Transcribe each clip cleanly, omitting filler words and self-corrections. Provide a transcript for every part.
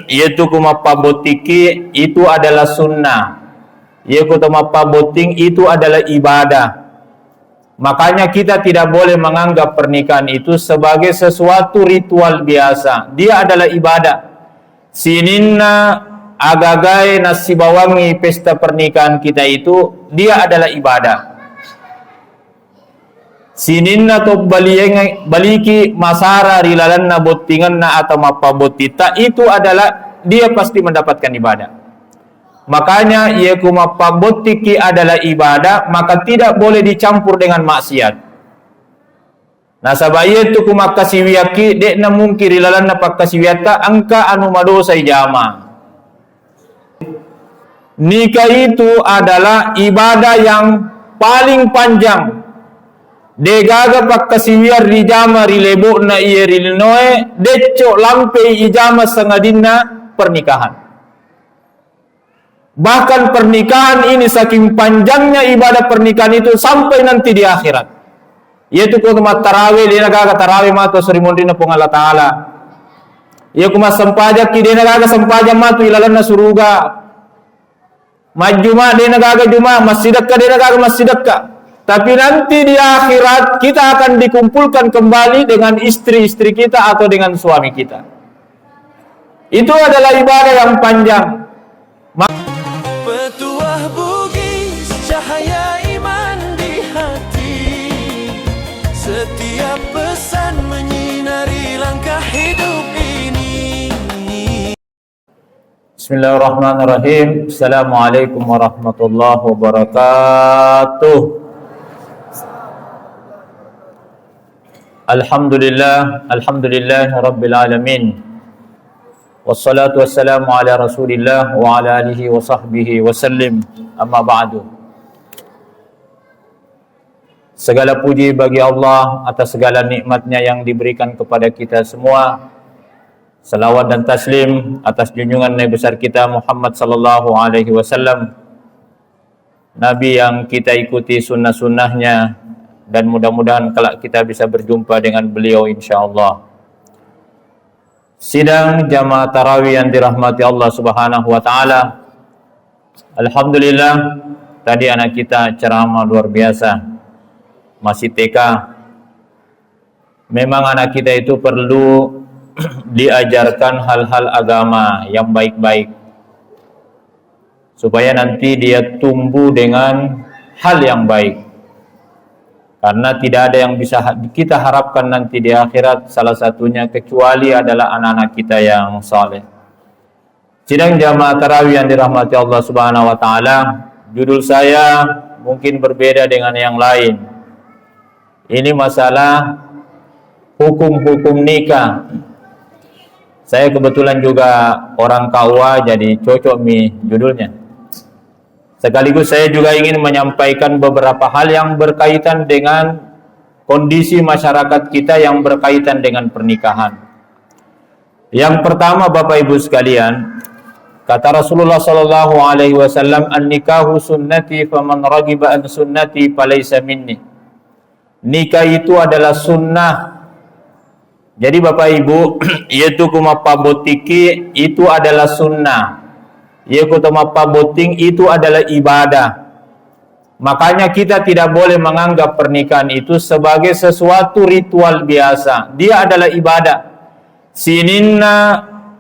yaitu kumapabotiki itu adalah sunnah, yaitu kumapaboting itu adalah ibadah. Makanya kita tidak boleh menganggap pernikahan itu sebagai sesuatu ritual biasa. Dia adalah ibadah. Sininna agagai nasi bawangi pesta pernikahan kita itu, dia adalah ibadah. Sininna to baliki masara rilalanna bottinganna atau mapabotita, itu adalah dia pasti mendapatkan ibadah. Makanya ia kumapabotiki adalah ibadah, maka tidak boleh dicampur dengan maksiat. Nah sabaya itu kumakasiwiyaki dek na mungkiri lalanna pakkasiwiyata angka anu madosa ijama. Nikah itu adalah ibadah yang paling panjang. Degaga pakkasiwiyar rijama rilebo na iye rilinoe decok lampe ijama sengadina pernikahan. Bahkan pernikahan ini saking panjangnya ibadah pernikahan itu sampai nanti di akhirat. Yaitu kumat tarawih di negara tarawih matu serimundina pung Allah Ta'ala. Ya kumat sempajak di negara sempajak matu ilalanna suruga. Majuma di negara juma, masjidakka di negara masjidakka. Tapi nanti di akhirat kita akan dikumpulkan kembali dengan istri-istri kita atau dengan suami kita. Itu adalah ibadah yang panjang. Petuah bugis, cahaya iman di hati. Setiap pesan menyinari langkah hidup ini. Bismillahirrahmanirrahim. Assalamualaikum warahmatullahi wabarakatuh. Alhamdulillah rabbil alamin. Wassalatu wassalamu ala rasulillah wa ala alihi wa sahbihi wa sallim. Amma ba'du. Segala puji bagi Allah atas segala nikmatnya yang diberikan kepada kita semua. Salawat dan taslim atas junjungan Nabi besar kita Muhammad sallallahu alaihi wasallam, Nabi yang kita ikuti sunnah-sunnahnya, dan mudah-mudahan kelak kita bisa berjumpa dengan beliau insyaallah. Sidang jamaah tarawih yang dirahmati Allah Subhanahu wa taala. Alhamdulillah, tadi anak kita ceramah luar biasa. Masih TK. Memang anak kita itu perlu diajarkan hal-hal agama yang baik-baik, supaya nanti dia tumbuh dengan hal yang baik. Karena tidak ada yang bisa kita harapkan nanti di akhirat salah satunya kecuali adalah anak-anak kita yang saleh. Sidang jamaah tarawih yang dirahmati Allah Subhanahu wa taala, judul saya mungkin berbeda dengan yang lain. Ini masalah hukum-hukum nikah. Saya kebetulan juga orang KUA, jadi cocok nih judulnya. Sekaligus saya juga ingin menyampaikan beberapa hal yang berkaitan dengan kondisi masyarakat kita yang berkaitan dengan pernikahan. Yang pertama, Bapak Ibu sekalian, kata Rasulullah sallallahu alaihi wasallam, "An-nikahu sunnati faman ragiba an sunnati falaysa minni." Nikah itu adalah sunnah. Jadi Bapak Ibu, yaitu kumapabotiki itu adalah sunnah. Yaitu mapaboting itu adalah ibadah. Makanya kita tidak boleh menganggap pernikahan itu sebagai sesuatu ritual biasa. Dia adalah ibadah. Sininna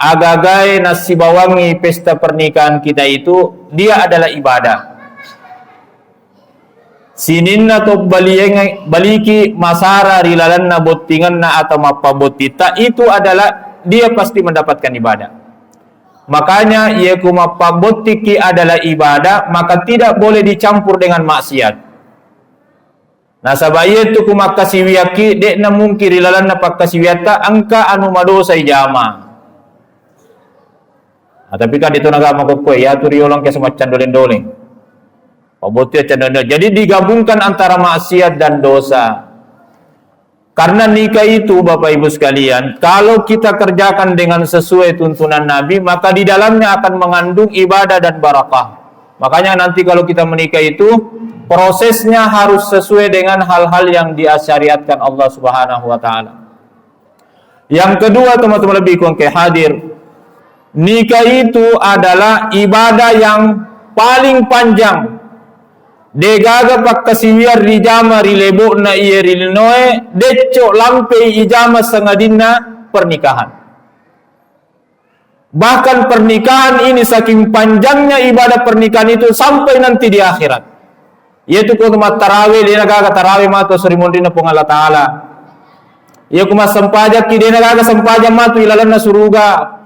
agagai nasi bawangi pesta pernikahan kita itu, dia adalah ibadah. Sininna to baliki masara rilalanna bottinganna atau mapabotita, itu adalah dia pasti mendapatkan ibadah. Makanya ia kumapabotiki adalah ibadah, maka tidak boleh dicampur dengan maksiat. Nah sabaya itu kumakasiwiyaki dek na mungkiri lalanna pakkasiwiyata angka anu madosa ijama. Nah, tapi kan itu naga makukwe ya turiolong ke semacam doleng-doleng. Pabotia candana. Jadi digabungkan antara maksiat dan dosa. Karena nikah itu Bapak Ibu sekalian, kalau kita kerjakan dengan sesuai tuntunan Nabi, maka di dalamnya akan mengandung ibadah dan barakah. Makanya nanti kalau kita menikah itu, prosesnya harus sesuai dengan hal-hal yang disyariatkan Allah Subhanahu wa taala. Yang kedua, teman-teman lebih kurang kayak hadir, nikah itu adalah ibadah yang paling panjang. Degaga pakkasiwiyar rijama rilebo na iye rilinoe decco lampe ijama sengadina pernikahan. Bahkan pernikahan ini saking panjangnya ibadah pernikahan itu sampai nanti di akhirat. Yaitu kumat tarawih dina gaga tarawih mato serimondina pong Allah Ta'ala. Ya kumat sempajak ki dina gaga sempajak mato ilalanna suruga.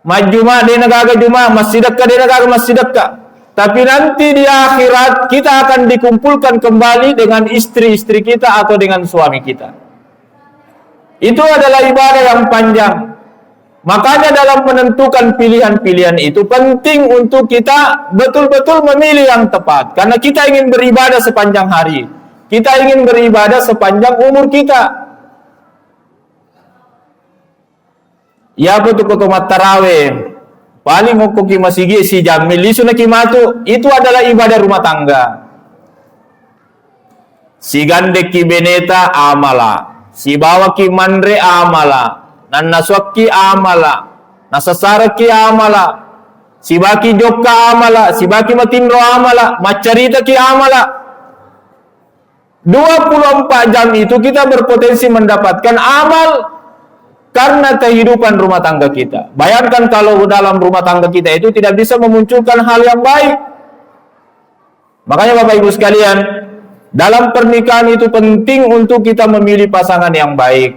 Majuma dina gaga juma, masjidakka dina gaga masjidakka. Tapi nanti di akhirat kita akan dikumpulkan kembali dengan istri-istri kita atau dengan suami kita. Itu adalah ibadah yang panjang. Makanya dalam menentukan pilihan-pilihan itu penting untuk kita betul-betul memilih yang tepat. Karena kita ingin beribadah sepanjang hari. Kita ingin beribadah sepanjang umur kita. Ya betul kutumat tarawih. Paling hukuki masigi si jamil isu na kimatu, itu adalah ibadah rumah tangga. Si gande ki beneta amala, si bawa ki mandre amala, nan naswaki amala, nasasara ki amala, si baki jokka amala, si baki matindro amala, macarita ki amala. 24 jam itu kita berpotensi mendapatkan amal karena kehidupan rumah tangga kita. Bayangkan kalau dalam rumah tangga kita itu tidak bisa memunculkan hal yang baik. Makanya Bapak Ibu sekalian, dalam pernikahan itu penting untuk kita memilih pasangan yang baik.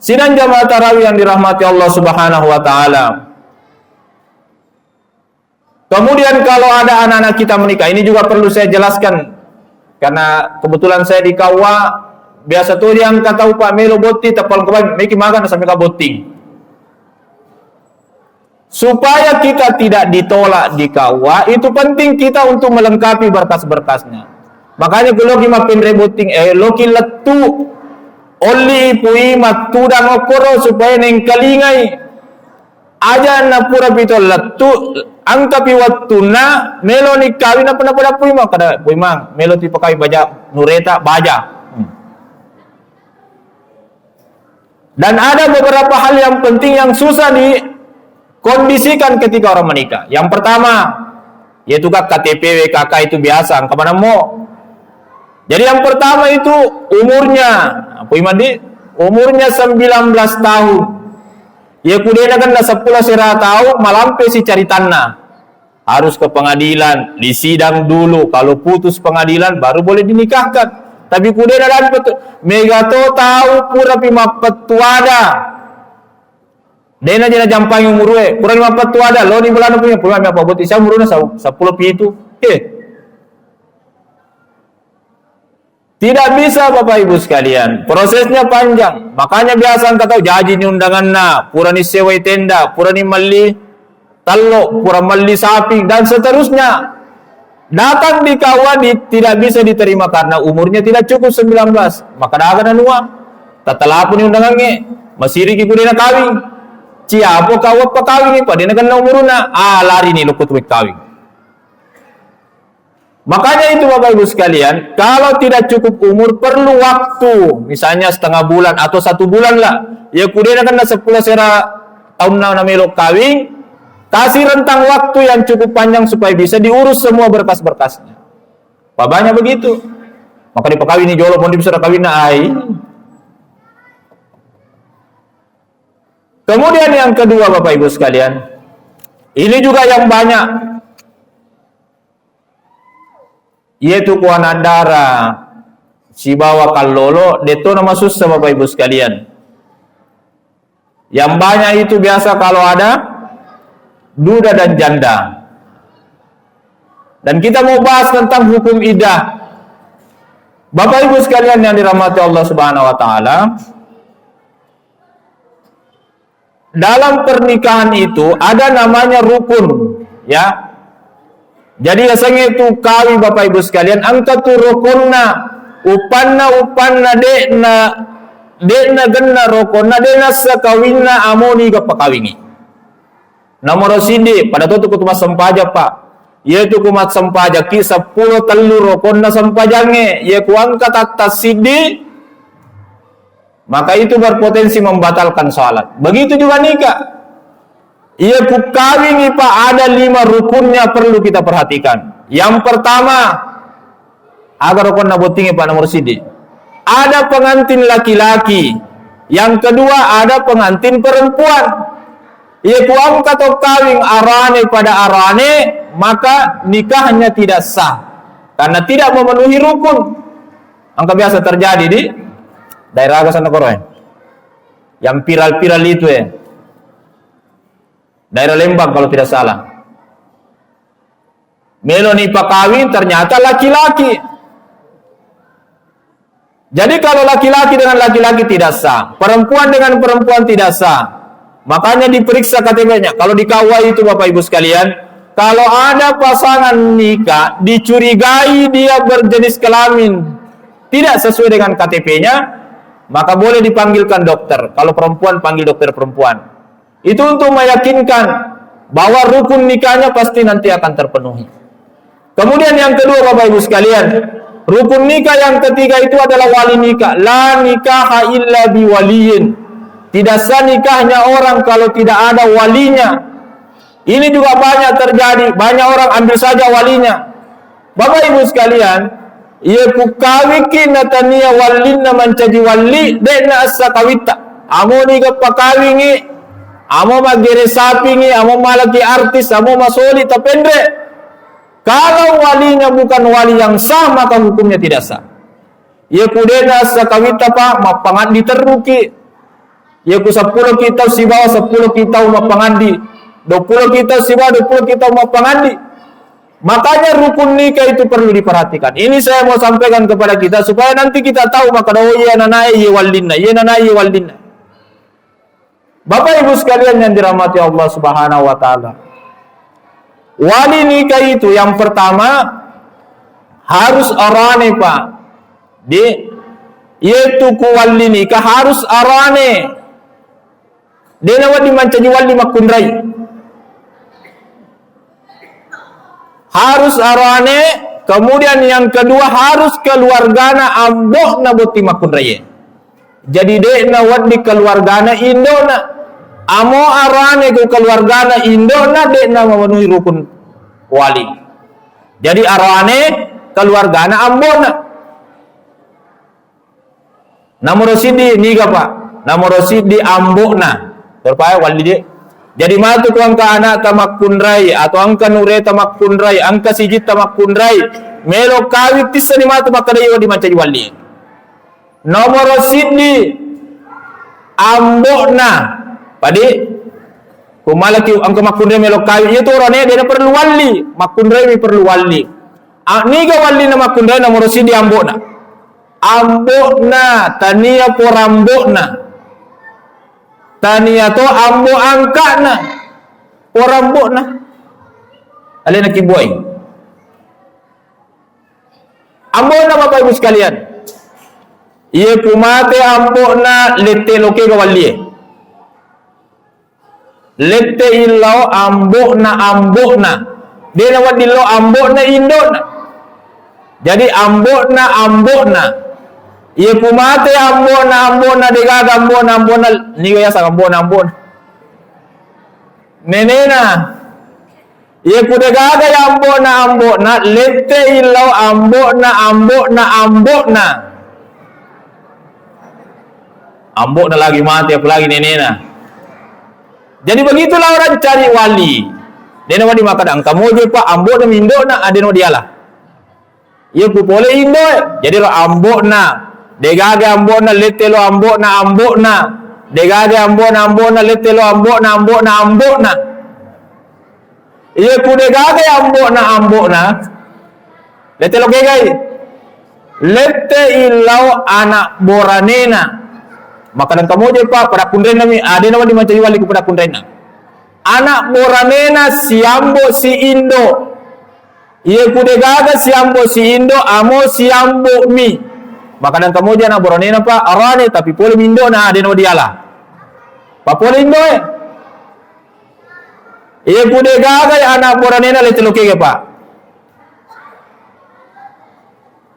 Sidang jamaah tarawih yang dirahmati Allah Subhanahu wa Ta'ala. Kemudian kalau ada anak-anak kita menikah, ini juga perlu saya jelaskan karena kebetulan saya di KUA. Biasa tuh yang kata Pak Melo boti tapal keban meki makan sampai ka boti. Supaya kita tidak ditolak di KUA, itu penting kita untuk melengkapi berkas-berkasnya. Makanya kalau kita pinre boting loki letu oli pui matu dan okoro supaya neng kalingai aja na pura pito letu angkapi wattuna melo ni kawin apa na pada pui mak kada pui mang melo ti pakai baja nureta baja. Dan ada beberapa hal yang penting yang susah dikondisikan ketika orang menikah. Yang pertama, yaitu KTP, WKK itu biasa, kemana mau. Jadi yang pertama itu umurnya, umurnya 19 tahun. Ya kudena kan 10 serah tahu, malampe si cari tanah. Harus ke pengadilan, disidang dulu. Kalau putus pengadilan baru boleh dinikahkan. Tapi kudena dan betul megato tahu pura pima petuada dena jena jampai umurwe pura pima petuada lo ni bulan punya pura apa buat isa umurna 10 pitu tidak bisa Bapak Ibu sekalian, prosesnya panjang. Makanya biasa kata jaji ni undangan na pura ni sewa tenda pura ni mali tallo pura mali sapi dan seterusnya. Datang di KUA tidak bisa diterima karena umurnya tidak cukup 19. Maka dagan anua. Tatalapon yung undangannya. Masiri ki kudena kawin. Ciapo KUA pa kawin ni pa. Dina kan na umuruna. Lari ni lukut wik kawin. Makanya itu Bapak Ibu sekalian. Kalau tidak cukup umur perlu waktu. Misalnya setengah bulan atau 1 bulan lah. Ya kudena kan na 10 sera tahun na melok kawin. Kasih rentang waktu yang cukup panjang supaya bisa diurus semua berkas-berkasnya. Babanya begitu. Maka dipakawin ini jolo, mau bisa kawin na ai. Kemudian yang kedua Bapak Ibu sekalian, ini juga yang banyak, yaitu kuana darah si bawa kalolo, deto nama susah Bapak Ibu sekalian. Yang banyak itu biasa kalau ada duda dan janda. Dan kita mau bahas tentang hukum iddah. Bapak Ibu sekalian yang dirahmati Allah Subhanahu wa Ta'ala, dalam pernikahan itu ada namanya rukun, ya. Jadi rasanya itu kawin Bapak Ibu sekalian, angka tu rukunna upanna dekna genna rukuna dekna sekawinna amoni gapakawini. Nomor sindi pada tu kutumas sempaja Pak, yaitu kumat sempaja ki 10 telur rokon na sempajange, ye ku angkat atas sindi maka itu berpotensi membatalkan salat. Begitu juga nikah. Ia ku kawin Pak, ada 5 rukunnya perlu kita perhatikan. Yang pertama, agar rukun nabotingi Pak nomor sidi, ada pengantin laki-laki. Yang kedua, ada pengantin perempuan. Ia ku angkat atau kawin arane pada arane, maka nikahnya tidak sah karena tidak memenuhi rukun. Angka biasa terjadi di daerah sana koroy. Yang viral-viral itu ya. Daerah Lembang kalau tidak salah. Melo nikah kawin ternyata laki-laki. Jadi kalau laki-laki dengan laki-laki tidak sah, perempuan dengan perempuan tidak sah, makanya diperiksa KTP-nya. Kalau di KUA itu Bapak Ibu sekalian, kalau ada pasangan nikah dicurigai dia berjenis kelamin tidak sesuai dengan KTP-nya, maka boleh dipanggilkan dokter. Kalau perempuan panggil dokter perempuan. Itu untuk meyakinkan bahwa rukun nikahnya pasti nanti akan terpenuhi. Kemudian yang kedua Bapak Ibu sekalian, rukun nikah yang ketiga itu adalah wali nikah. La nikaha illa biwaliyin. Tidak sah nikahnya orang kalau tidak ada walinya. Ini juga banyak terjadi. Banyak orang ambil saja walinya. Bapak Ibu sekalian, ia kukawiki natania walinna mencaji wali dena asa kawita. Amo ni kapakawingi, amo magere sapingi, amo malaki artis, amo masoli tapendre. Kalau walinya bukan wali yang sah, maka hukumnya tidak sah. Ia kudena sakawita Pak, mapangandi teruki. Ia ku 10 kita si bawah 10 kita mapangandi. 20 kita si bawah 20 kita mapangandi. Makanya rukun nikah itu perlu diperhatikan. Ini saya mau sampaikan kepada kita supaya nanti kita tahu maka oh iya nanai ye walinna, ye nanai ye walinna. Bapak Ibu sekalian yang dirahmati Allah Subhanahu wa taala. Wali nikah itu yang pertama harus arane Pak. Yaitu ku wali nikah harus arane. Dia wadi mancaji wali makundrai. Harus arane. Kemudian yang kedua harus keluargana amboh na boti makundrai. Jadi dia na wadi keluargana indona. Amo arane ku keluargana indona dek na memenuhi rukun wali. Jadi arane keluargana ambona. Nomor sidi niga Pak. Nomor sidi ambona. Terpaya wali dia. Jadi matu ku angka anak tamak kunrai atau angka nure tamak kunrai, angka sijit tamak kunrai. Melo kawit tisa ni matu makadayo di macam wali. Nomor sidi ambona. Padi kumalaki angka makundre melo kayu itu orangnya dia perlu wali, makundre mi perlu wali. Niga wali na makundre na morosi di ambona. Ambona tania porambona. Tania to ambo angkana. Porambona. Alena kiboy. Ambona Bapak Ibu sekalian. Ia kumate ambona lete loke ga wali. Lete illau ambokna dia nawat dillo ambokna indona. Jadi ambokna ia kumate ambona degaga ambona ni ya sa ambona nenena ia kudegaga ya ambona lete illau ambokna ambokna lagi mati apalagi nenena. Jadi begitulah orang cari wali. Dia nak wali makan kamu je Pak ambok na mindo na ada no dialah. Ia ku boleh indo. Jadi lo ambok na. Degaga ambok na lete lo ambok na. Degaga ambok na lete lo ambok na. Ia ku degaga ambok na. Lete lo gegai. Lete ilau anak boranena. Makanan kamu je Pak pada kundren nami ada nama di macam wali kepada kundren. Anak boranena siambo si indo. Ia kudegaga siambo si indo amo siambo mi. Makanan kamu je anak boranena Pak arane tapi boleh mindo na ada nama dialah. Pak boleh indo ia kudegaga anak boranena leteloke ke Pak.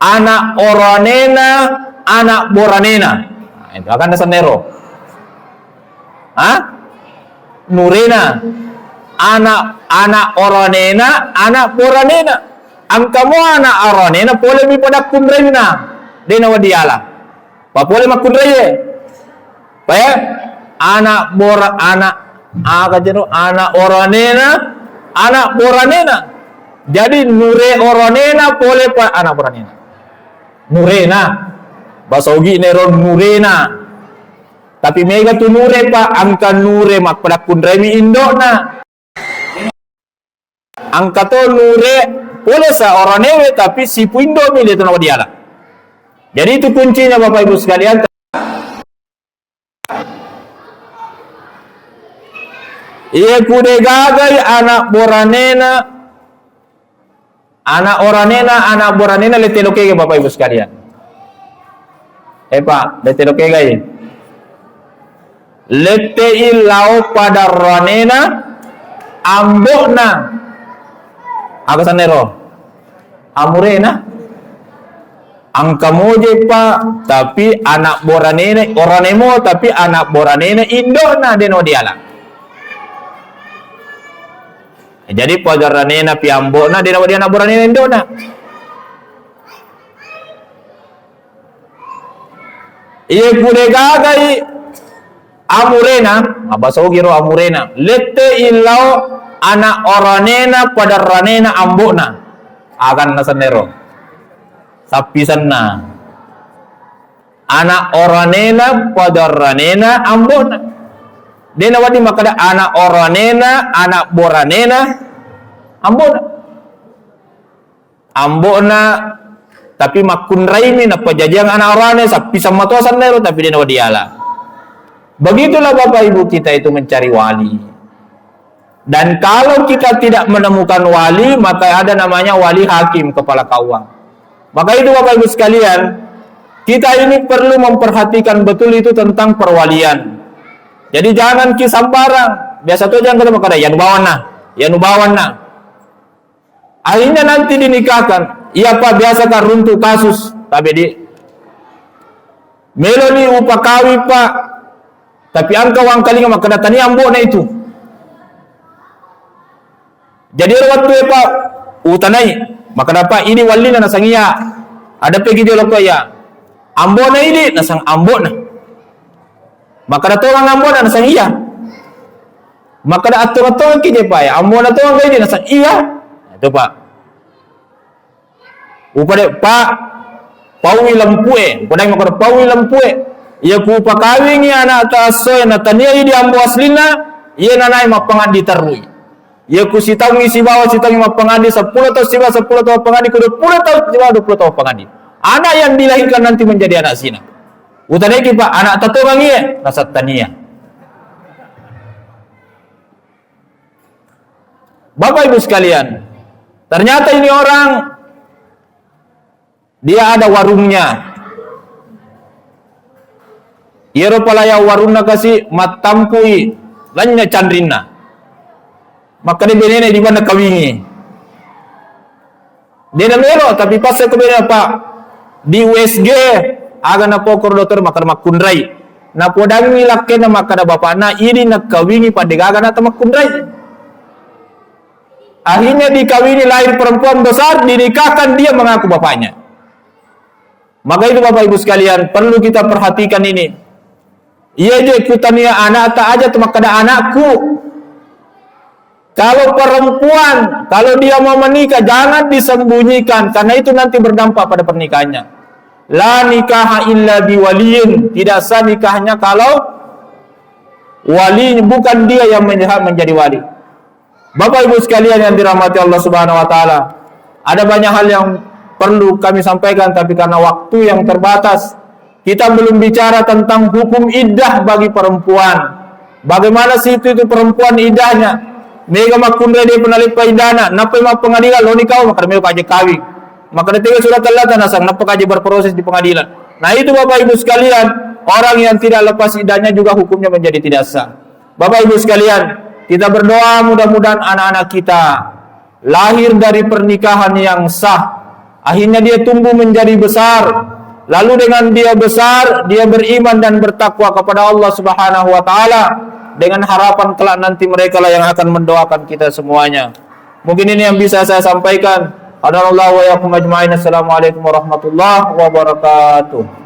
Anak oranena anak boranena. Itu akan dasar nero. Nurena, anak oranena, anak poranena. Angkamu anak oranena boleh mi pada kunrena. Dena wadiala. Pa boleh makunreye. Paya anak oranena, anak poranena. Jadi nure oranena boleh pa anak poranena. Nurena. Basogi nero nurena. Tapi mega tu nure pa angka nure mak pada kunremi indona. Angka to nure boleh seorang newe tapi si puindo milih tu nama dia lah. Jadi itu kuncinya Bapak Ibu sekalian. Ia kude gagai anak boranena, anak boranena letelokege Bapak Ibu sekalian. Pak, letelokege. Lete ilau pada ranena ambokna apa sanero amurena angka moje pak tapi anak boranene oranemo tapi anak boranene indona deno diala. Jadi pada ranena pi ambokna deno dia anak boranene indona. Iya kude gagai amurena, abaso giro amurena. Lete ilau anak oranena pada ranena ambokna. Akan nasanero. Sapisanna. Anak oranena pada ranena ambokna. Dena wadi makada anak oranena, anak boranena ambokna. Ambokna tapi makun raimi na pajajang anak orane sapisan matosan nero tapi dena wadi ala. Begitulah Bapak Ibu kita itu mencari wali. Dan kalau kita tidak menemukan wali, maka ada namanya wali hakim, kepala kauang. Maka itu Bapak Ibu sekalian, kita ini perlu memperhatikan betul itu tentang perwalian. Jadi jangan kisah barang. Biasa tuh jangan ketemu kada ya nubawana. Akhirnya nanti dinikahkan. Iya Pak, biasa kan runtuh kasus. Tapi di meloni upakawi Pak. Tapi angka wang kalinga makadatani ambo na itu. Jadi waktu Pak utanai maka dapat ini wali na nasangiya. Ada pergi dia lokal ya. Ambo na ini nasang ambo na. Maka dato ang ambo na nasang iya. Maka da ato kije Pak ya. Ambo na to ang ini nasang iya. Itu Pak. Upade Pak pawi lampue. Padang maka pawi lampue. Ia ku pakawing ya anak tasoy na tania idi ambo aslina ia nanai mapangadi tarui. Ia ku sitang ngisi bawa sitang mapangadi 10 tahun siba 10 tahun pangadi ku 20 tahun siba 20 tahun pangadi. Anak yang dilahirkan nanti menjadi anak sina. Utanai ki Pak anak tatongang ia nasat tania. Bapak Ibu sekalian, ternyata ini orang dia ada warungnya. Yero palaya waruna kasi matampui lanya candrina. Maka dia benene di mana kawingi. Dia namero tapi pas saya kemudian Pak di USG aga na pokor dokter maka makundrai. Na podangi lakke na maka da bapana ini na kawingi padegaga na tamakundrai. Akhirnya dikawini lahir perempuan besar dinikahkan dia mengaku bapaknya. Maka itu Bapak Ibu sekalian perlu kita perhatikan ini. Iya je kutania anak tak aja tuh kada anakku. Kalau perempuan, kalau dia mau menikah jangan disembunyikan karena itu nanti berdampak pada pernikahannya. La nikaha illa biwaliyin, tidak sah nikahnya kalau wali bukan dia yang menjadi wali. Bapak Ibu sekalian yang dirahmati Allah Subhanahu wa taala, ada banyak hal yang perlu kami sampaikan tapi karena waktu yang terbatas kita belum bicara tentang hukum iddah bagi perempuan. Bagaimana sih itu perempuan iddahnya? Mega makundre dia penalipa idana, napa mak pengadilan lo nikah maka mega kaje kawin. Maka detik surat Allah tanasang napa kaje berproses di pengadilan. Nah itu Bapak Ibu sekalian, orang yang tidak lepas iddahnya juga hukumnya menjadi tidak sah. Bapak Ibu sekalian, kita berdoa mudah-mudahan anak-anak kita lahir dari pernikahan yang sah. Akhirnya dia tumbuh menjadi besar. Lalu dengan dia besar, dia beriman dan bertakwa kepada Allah Subhanahu wa taala, dengan harapan kelak nanti mereka lah yang akan mendoakan kita semuanya. Mungkin ini yang bisa saya sampaikan. Assalamualaikum warahmatullahi wabarakatuh.